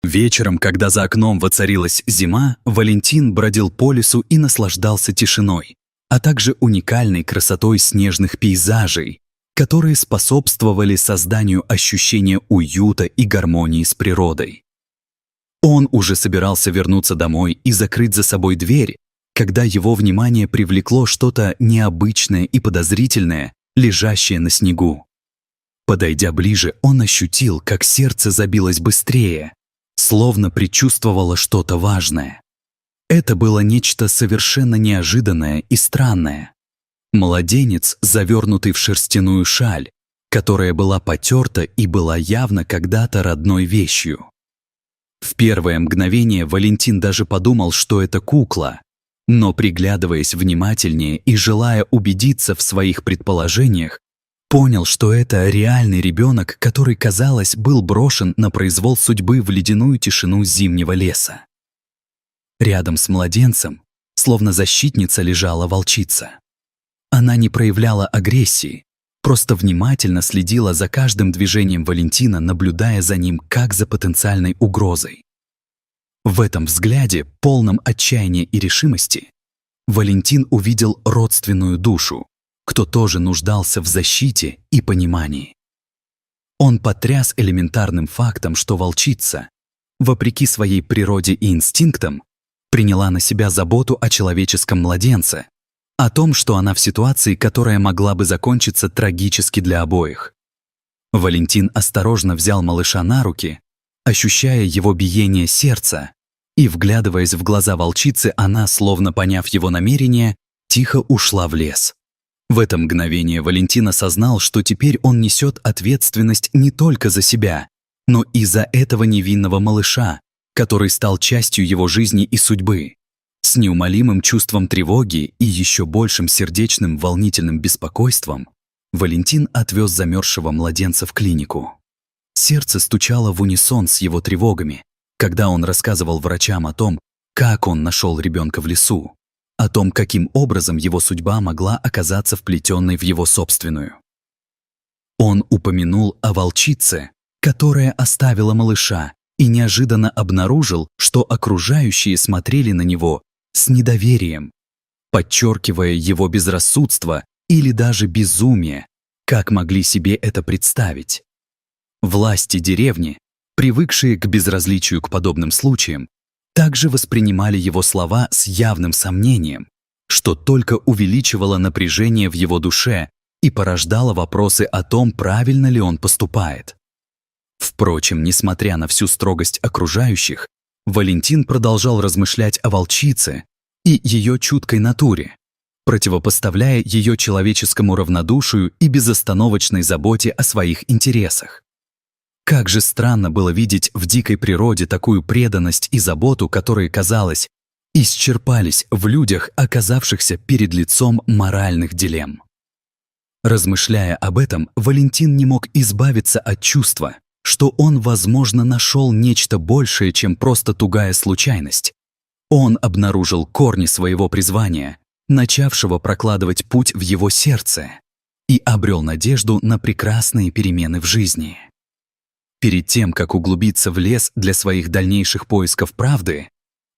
Вечером, когда за окном воцарилась зима, Валентин бродил по лесу и наслаждался тишиной, а также уникальной красотой снежных пейзажей, которые способствовали созданию ощущения уюта и гармонии с природой. Он уже собирался вернуться домой и закрыть за собой дверь, когда его внимание привлекло что-то необычное и подозрительное, лежащее на снегу. Подойдя ближе, он ощутил, как сердце забилось быстрее, словно предчувствовало что-то важное. Это было нечто совершенно неожиданное и странное. Младенец, завернутый в шерстяную шаль, которая была потерта и была явно когда-то родной вещью. В первое мгновение Валентин даже подумал, что это кукла, но, приглядываясь внимательнее и желая убедиться в своих предположениях, понял, что это реальный ребенок, который, казалось, был брошен на произвол судьбы в ледяную тишину зимнего леса. Рядом с младенцем, словно защитница, лежала волчица. Она не проявляла агрессии, просто внимательно следила за каждым движением Валентина, наблюдая за ним как за потенциальной угрозой. В этом взгляде, полном отчаяния и решимости, Валентин увидел родственную душу, кто тоже нуждался в защите и понимании. Он потряс элементарным фактом, что волчица, вопреки своей природе и инстинктам, приняла на себя заботу о человеческом младенце, о том, что она в ситуации, которая могла бы закончиться трагически для обоих. Валентин осторожно взял малыша на руки, ощущая его биение сердца, и, вглядываясь в глаза волчицы, она, словно поняв его намерение, тихо ушла в лес. В это мгновение Валентин осознал, что теперь он несет ответственность не только за себя, но и за этого невинного малыша, который стал частью его жизни и судьбы. С неумолимым чувством тревоги и еще большим сердечным волнительным беспокойством Валентин отвез замерзшего младенца в клинику. Сердце стучало в унисон с его тревогами, когда он рассказывал врачам о том, как он нашел ребенка в лесу, о том, каким образом его судьба могла оказаться вплетенной в его собственную. Он упомянул о волчице, которая оставила малыша, и неожиданно обнаружил, что окружающие смотрели на него с недоверием, подчеркивая его безрассудство или даже безумие, как могли себе это представить. Власти деревни, привыкшие к безразличию к подобным случаям, также воспринимали его слова с явным сомнением, что только увеличивало напряжение в его душе и порождало вопросы о том, правильно ли он поступает. Впрочем, несмотря на всю строгость окружающих, Валентин продолжал размышлять о волчице и ее чуткой натуре, противопоставляя ее человеческому равнодушию и безостановочной заботе о своих интересах. Как же странно было видеть в дикой природе такую преданность и заботу, которые, казалось, исчерпались в людях, оказавшихся перед лицом моральных дилемм. Размышляя об этом, Валентин не мог избавиться от чувства, что он, возможно, нашел нечто большее, чем просто тугая случайность. Он обнаружил корни своего призвания, начавшего прокладывать путь в его сердце, и обрел надежду на прекрасные перемены в жизни. Перед тем, как углубиться в лес для своих дальнейших поисков правды,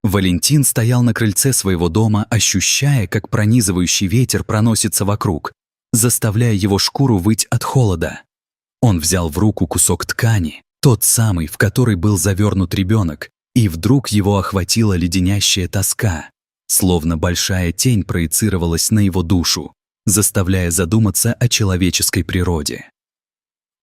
Валентин стоял на крыльце своего дома, ощущая, как пронизывающий ветер проносится вокруг, заставляя его шкуру выть от холода. Он взял в руку кусок ткани, тот самый, в который был завернут ребенок, и вдруг его охватила леденящая тоска, словно большая тень проецировалась на его душу, заставляя задуматься о человеческой природе.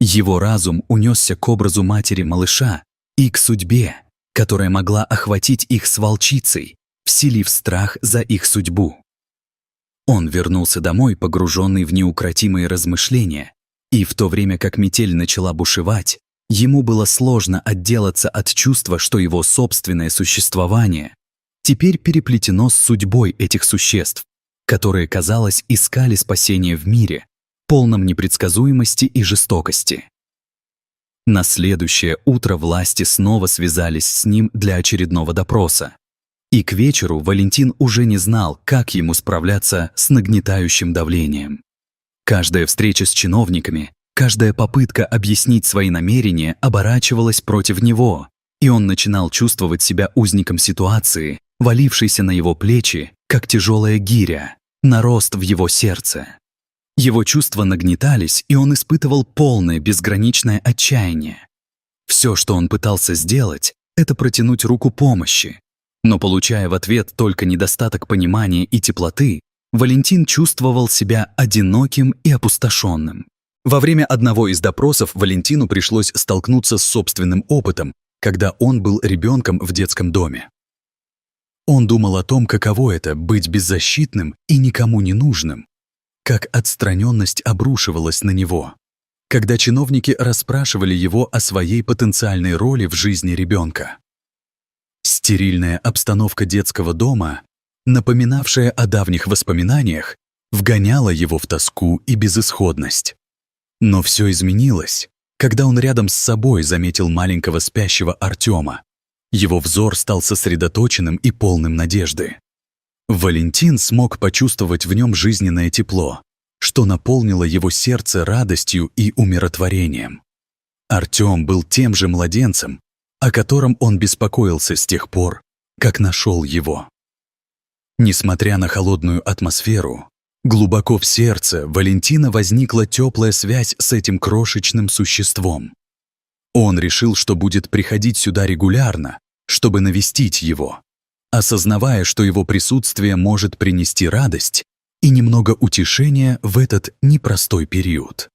Его разум унесся к образу матери малыша и к судьбе, которая могла охватить их с волчицей, вселив страх за их судьбу. Он вернулся домой, погруженный в неукротимые размышления, и в то время как метель начала бушевать, ему было сложно отделаться от чувства, что его собственное существование теперь переплетено с судьбой этих существ, которые, казалось, искали спасения в мире, полном непредсказуемости и жестокости. На следующее утро власти снова связались с ним для очередного допроса. И к вечеру Валентин уже не знал, как ему справляться с нагнетающим давлением. Каждая встреча с чиновниками, каждая попытка объяснить свои намерения оборачивалась против него, и он начинал чувствовать себя узником ситуации, валившейся на его плечи, как тяжелая гиря, нарост в его сердце. Его чувства нагнетались, и он испытывал полное безграничное отчаяние. Все, что он пытался сделать, это протянуть руку помощи. Но получая в ответ только недостаток понимания и теплоты, Валентин чувствовал себя одиноким и опустошенным. Во время одного из допросов Валентину пришлось столкнуться с собственным опытом, когда он был ребенком в детском доме. Он думал о том, каково это — быть беззащитным и никому не нужным. Как отстраненность обрушивалась на него, когда чиновники расспрашивали его о своей потенциальной роли в жизни ребенка. Стерильная обстановка детского дома, напоминавшая о давних воспоминаниях, вгоняла его в тоску и безысходность. Но все изменилось, когда он рядом с собой заметил маленького спящего Артема. Его взор стал сосредоточенным и полным надежды. Валентин смог почувствовать в нем жизненное тепло, что наполнило его сердце радостью и умиротворением. Артем был тем же младенцем, о котором он беспокоился с тех пор, как нашел его. Несмотря на холодную атмосферу, глубоко в сердце Валентина возникла теплая связь с этим крошечным существом. Он решил, что будет приходить сюда регулярно, чтобы навестить его, осознавая, что его присутствие может принести радость и немного утешения в этот непростой период.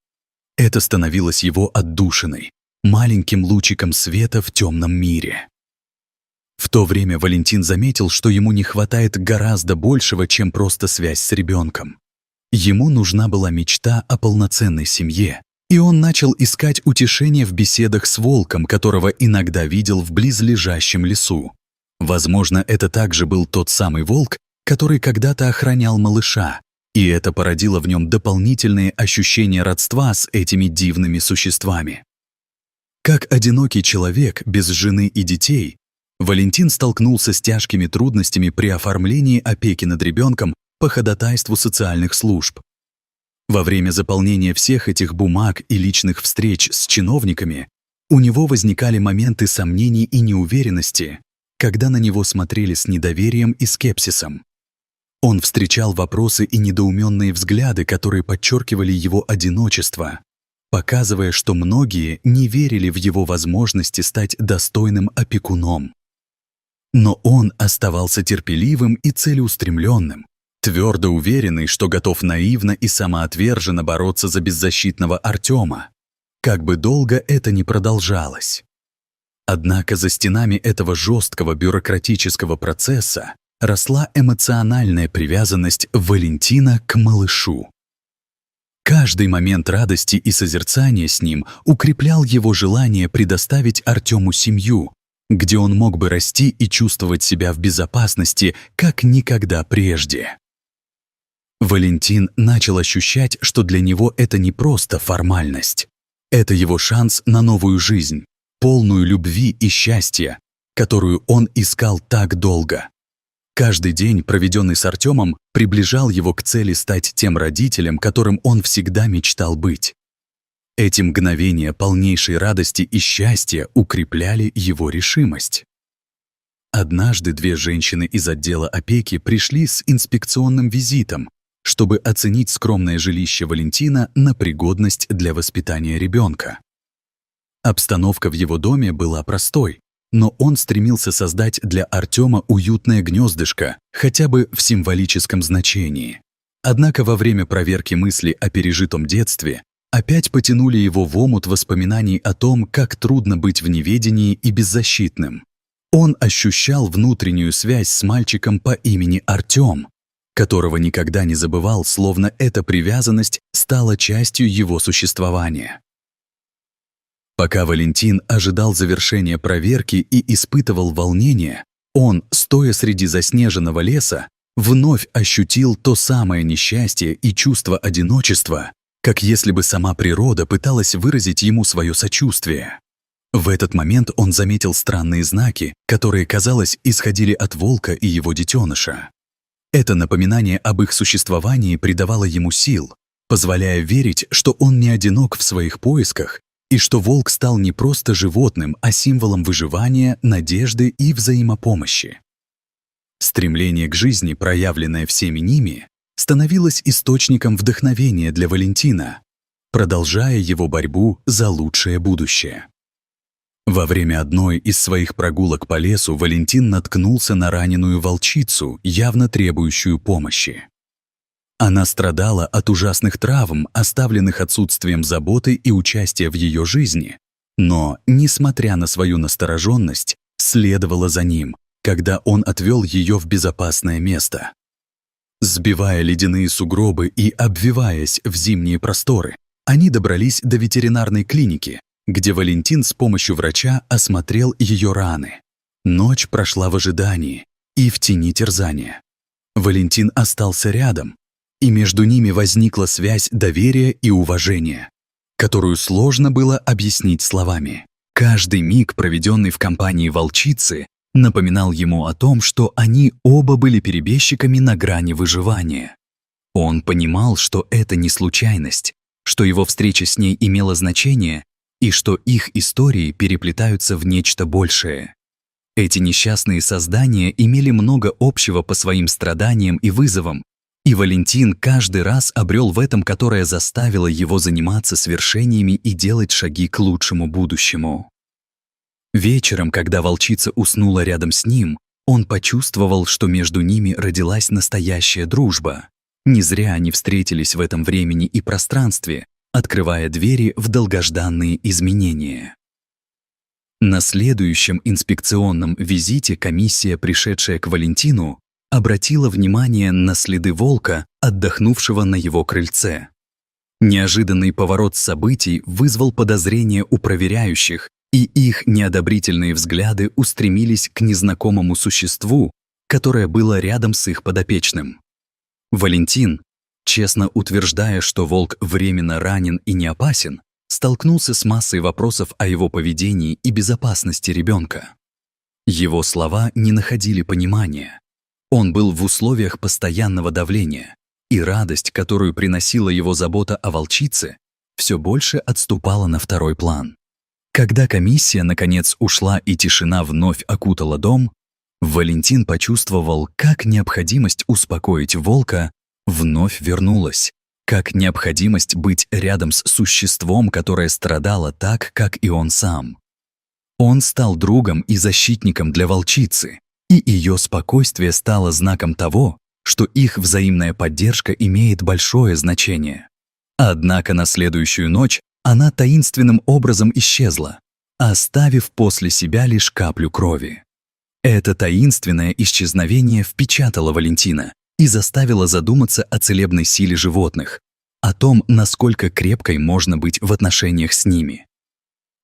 Это становилось его отдушиной, маленьким лучиком света в темном мире. В то время Валентин заметил, что ему не хватает гораздо большего, чем просто связь с ребенком. Ему нужна была мечта о полноценной семье, и он начал искать утешение в беседах с волком, которого иногда видел в близлежащем лесу. Возможно, это также был тот самый волк, который когда-то охранял малыша, и это породило в нем дополнительные ощущения родства с этими дивными существами. Как одинокий человек без жены и детей, Валентин столкнулся с тяжкими трудностями при оформлении опеки над ребенком по ходатайству социальных служб. Во время заполнения всех этих бумаг и личных встреч с чиновниками у него возникали моменты сомнений и неуверенности, когда на него смотрели с недоверием и скепсисом. Он встречал вопросы и недоуменные взгляды, которые подчеркивали его одиночество, показывая, что многие не верили в его возможности стать достойным опекуном. Но он оставался терпеливым и целеустремленным, твердо уверенный, что готов наивно и самоотверженно бороться за беззащитного Артема, как бы долго это ни продолжалось. Однако за стенами этого жесткого бюрократического процесса росла эмоциональная привязанность Валентина к малышу. Каждый момент радости и созерцания с ним укреплял его желание предоставить Артему семью, где он мог бы расти и чувствовать себя в безопасности, как никогда прежде. Валентин начал ощущать, что для него это не просто формальность. Это его шанс на новую жизнь, полную любви и счастья, которую он искал так долго. Каждый день, проведенный с Артемом, приближал его к цели стать тем родителем, которым он всегда мечтал быть. Эти мгновения полнейшей радости и счастья укрепляли его решимость. Однажды две женщины из отдела опеки пришли с инспекционным визитом, чтобы оценить скромное жилище Валентина на пригодность для воспитания ребенка. Обстановка в его доме была простой, но он стремился создать для Артема уютное гнездышко, хотя бы в символическом значении. Однако во время проверки мысли о пережитом детстве опять потянули его в омут воспоминаний о том, как трудно быть в неведении и беззащитным. Он ощущал внутреннюю связь с мальчиком по имени Артем, которого никогда не забывал, словно эта привязанность стала частью его существования. Пока Валентин ожидал завершения проверки и испытывал волнение, он, стоя среди заснеженного леса, вновь ощутил то самое несчастье и чувство одиночества, как если бы сама природа пыталась выразить ему свое сочувствие. В этот момент он заметил странные знаки, которые, казалось, исходили от волка и его детеныша. Это напоминание об их существовании придавало ему сил, позволяя верить, что он не одинок в своих поисках и что волк стал не просто животным, а символом выживания, надежды и взаимопомощи. Стремление к жизни, проявленное всеми ними, становилось источником вдохновения для Валентина, продолжая его борьбу за лучшее будущее. Во время одной из своих прогулок по лесу Валентин наткнулся на раненую волчицу, явно требующую помощи. Она страдала от ужасных травм, оставленных отсутствием заботы и участия в ее жизни, но, несмотря на свою настороженность, следовала за ним, когда он отвел ее в безопасное место. Сбивая ледяные сугробы и обвиваясь в зимние просторы, они добрались до ветеринарной клиники, где Валентин с помощью врача осмотрел ее раны. Ночь прошла в ожидании и в тени терзания. Валентин остался рядом, и между ними возникла связь доверия и уважения, которую сложно было объяснить словами. Каждый миг, проведенный в компании волчицы, напоминал ему о том, что они оба были перебежчиками на грани выживания. Он понимал, что это не случайность, что его встреча с ней имела значение и что их истории переплетаются в нечто большее. Эти несчастные создания имели много общего по своим страданиям и вызовам, и Валентин каждый раз обрел в этом, которое заставило его заниматься свершениями и делать шаги к лучшему будущему. Вечером, когда волчица уснула рядом с ним, он почувствовал, что между ними родилась настоящая дружба. Не зря они встретились в этом времени и пространстве, открывая двери в долгожданные изменения. На следующем инспекционном визите комиссия, пришедшая к Валентину, обратила внимание на следы волка, отдохнувшего на его крыльце. Неожиданный поворот событий вызвал подозрения у проверяющих, и их неодобрительные взгляды устремились к незнакомому существу, которое было рядом с их подопечным. Валентин, честно утверждая, что волк временно ранен и не опасен, столкнулся с массой вопросов о его поведении и безопасности ребенка. Его слова не находили понимания. Он был в условиях постоянного давления, и радость, которую приносила его забота о волчице, все больше отступала на второй план. Когда комиссия, наконец, ушла и тишина вновь окутала дом, Валентин почувствовал, как необходимость успокоить волка вновь вернулась, как необходимость быть рядом с существом, которое страдало так, как и он сам. Он стал другом и защитником для волчицы, и ее спокойствие стало знаком того, что их взаимная поддержка имеет большое значение. Однако на следующую ночь она таинственным образом исчезла, оставив после себя лишь каплю крови. Это таинственное исчезновение впечатало Валентина и заставило задуматься о целебной силе животных, о том, насколько крепкой можно быть в отношениях с ними.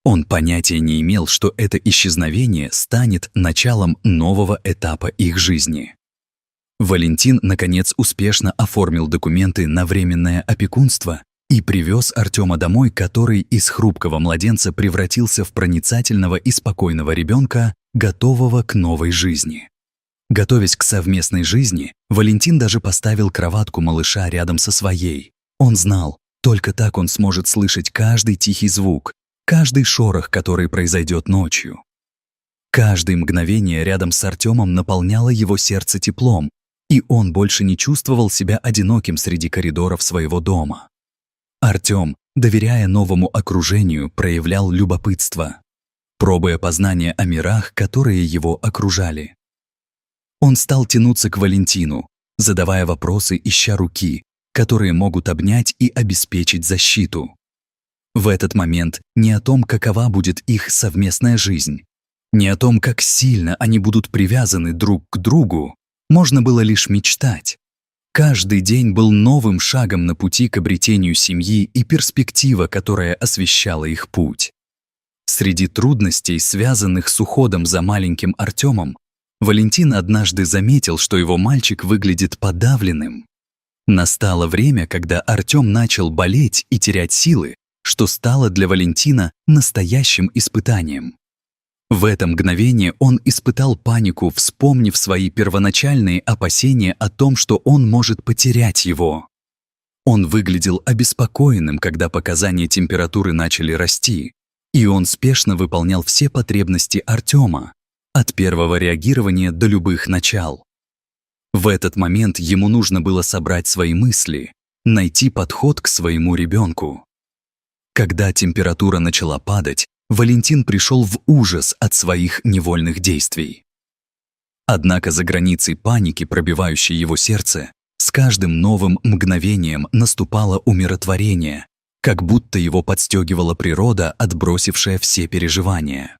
Он понятия не имел, что это исчезновение станет началом нового этапа их жизни. Валентин, наконец, успешно оформил документы на временное опекунство и привез Артема домой, который из хрупкого младенца превратился в проницательного и спокойного ребенка, готового к новой жизни. Готовясь к совместной жизни, Валентин даже поставил кроватку малыша рядом со своей. Он знал, только так он сможет слышать каждый тихий звук, каждый шорох, который произойдет ночью. Каждое мгновение рядом с Артемом наполняло его сердце теплом, и он больше не чувствовал себя одиноким среди коридоров своего дома. Артем, доверяя новому окружению, проявлял любопытство, пробуя познания о мирах, которые его окружали. Он стал тянуться к Валентину, задавая вопросы, ища руки, которые могут обнять и обеспечить защиту. В этот момент не о том, какова будет их совместная жизнь, не о том, как сильно они будут привязаны друг к другу, можно было лишь мечтать. Каждый день был новым шагом на пути к обретению семьи и перспектива, которая освещала их путь. Среди трудностей, связанных с уходом за маленьким Артемом, Валентин однажды заметил, что его мальчик выглядит подавленным. Настало время, когда Артем начал болеть и терять силы, что стало для Валентина настоящим испытанием. В это мгновение он испытал панику, вспомнив свои первоначальные опасения о том, что он может потерять его. Он выглядел обеспокоенным, когда показания температуры начали расти, И он спешно выполнял все потребности Артема, от первого реагирования до любых начал. В этот момент ему нужно было собрать свои мысли, найти подход к своему ребенку. Когда температура начала падать, Валентин пришел в ужас от своих невольных действий. Однако за границей паники, пробивающей его сердце, с каждым новым мгновением наступало умиротворение, как будто его подстегивала природа, отбросившая все переживания.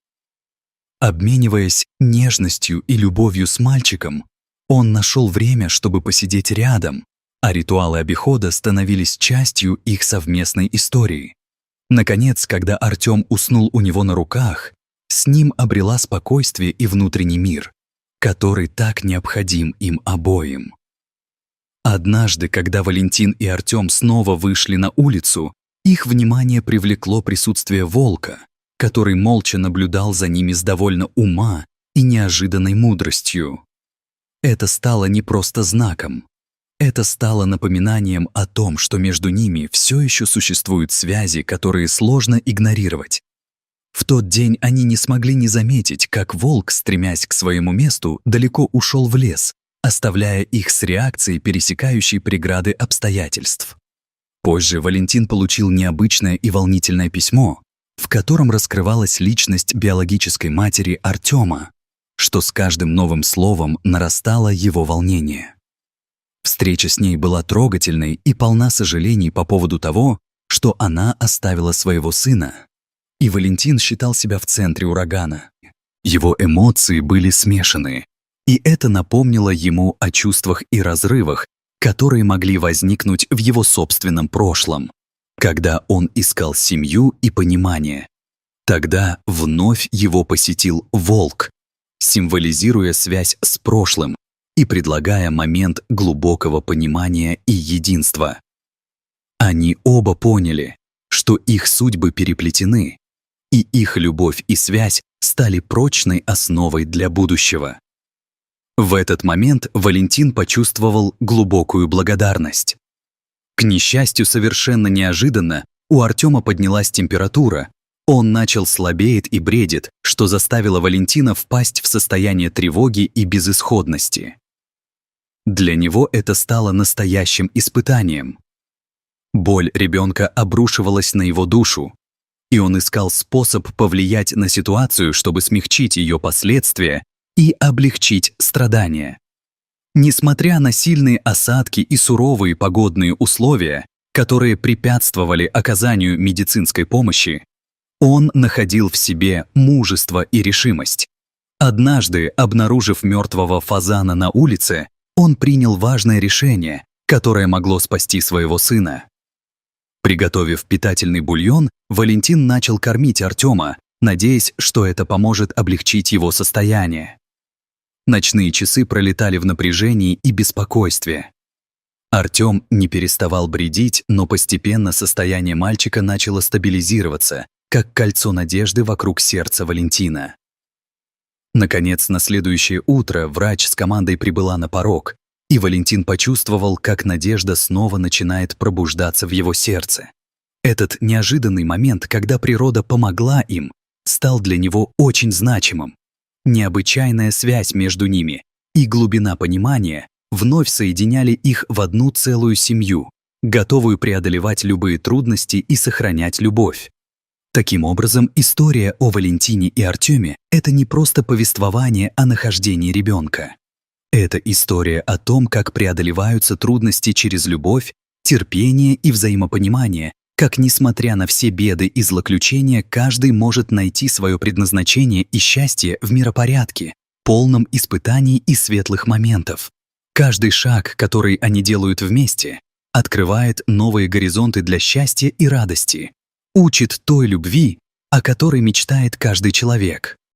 Обмениваясь нежностью и любовью с мальчиком, он нашел время, чтобы посидеть рядом, а ритуалы обихода становились частью их совместной истории. Наконец, когда Артем уснул у него на руках, с ним обрела спокойствие и внутренний мир, который так необходим им обоим. Однажды, когда Валентин и Артем снова вышли на улицу, их внимание привлекло присутствие волка, который молча наблюдал за ними с довольно ума и неожиданной мудростью. Это стало не просто знаком. Это стало напоминанием о том, что между ними все еще существуют связи, которые сложно игнорировать. В тот день они не смогли не заметить, как волк, стремясь к своему месту, далеко ушел в лес, оставляя их с реакцией, пересекающей преграды обстоятельств. Позже Валентин получил необычное и волнительное письмо, в котором раскрывалась личность биологической матери Артема, что с каждым новым словом нарастало его волнение. Встреча с ней была трогательной и полна сожалений по поводу того, что она оставила своего сына. И Валентин считал себя в центре урагана. Его эмоции были смешаны, и это напомнило ему о чувствах и разрывах, которые могли возникнуть в его собственном прошлом, когда он искал семью и понимание. Тогда вновь его посетил волк, символизируя связь с прошлым и предлагая момент глубокого понимания и единства. Они оба поняли, что их судьбы переплетены, и их любовь и связь стали прочной основой для будущего. В этот момент Валентин почувствовал глубокую благодарность. К несчастью, совершенно неожиданно у Артема поднялась температура. Он начал слабеть и бредит, что заставило Валентина впасть в состояние тревоги и безысходности. Для него это стало настоящим испытанием. Боль ребенка обрушивалась на его душу, и он искал способ повлиять на ситуацию, чтобы смягчить ее последствия и облегчить страдания. Несмотря на сильные осадки и суровые погодные условия, которые препятствовали оказанию медицинской помощи, он находил в себе мужество и решимость. Однажды, обнаружив мертвого фазана на улице, он принял важное решение, которое могло спасти своего сына. Приготовив питательный бульон, Валентин начал кормить Артема, надеясь, что это поможет облегчить его состояние. Ночные часы пролетали в напряжении и беспокойстве. Артем не переставал бредить, но постепенно состояние мальчика начало стабилизироваться, как кольцо надежды вокруг сердца Валентина. Наконец, на следующее утро врач с командой прибыла на порог, и Валентин почувствовал, как надежда снова начинает пробуждаться в его сердце. Этот неожиданный момент, когда природа помогла им, стал для него очень значимым. Необычайная связь между ними и глубина понимания вновь соединяли их в одну целую семью, готовую преодолевать любые трудности и сохранять любовь. Таким образом, история о Валентине и Артеме — это не просто повествование о нахождении ребенка. Это история о том, как преодолеваются трудности через любовь, терпение и взаимопонимание, как, несмотря на все беды и злоключения, каждый может найти свое предназначение и счастье в миропорядке, полном испытаний и светлых моментов. Каждый шаг, который они делают вместе, открывает новые горизонты для счастья и радости, учит той любви, о которой мечтает каждый человек.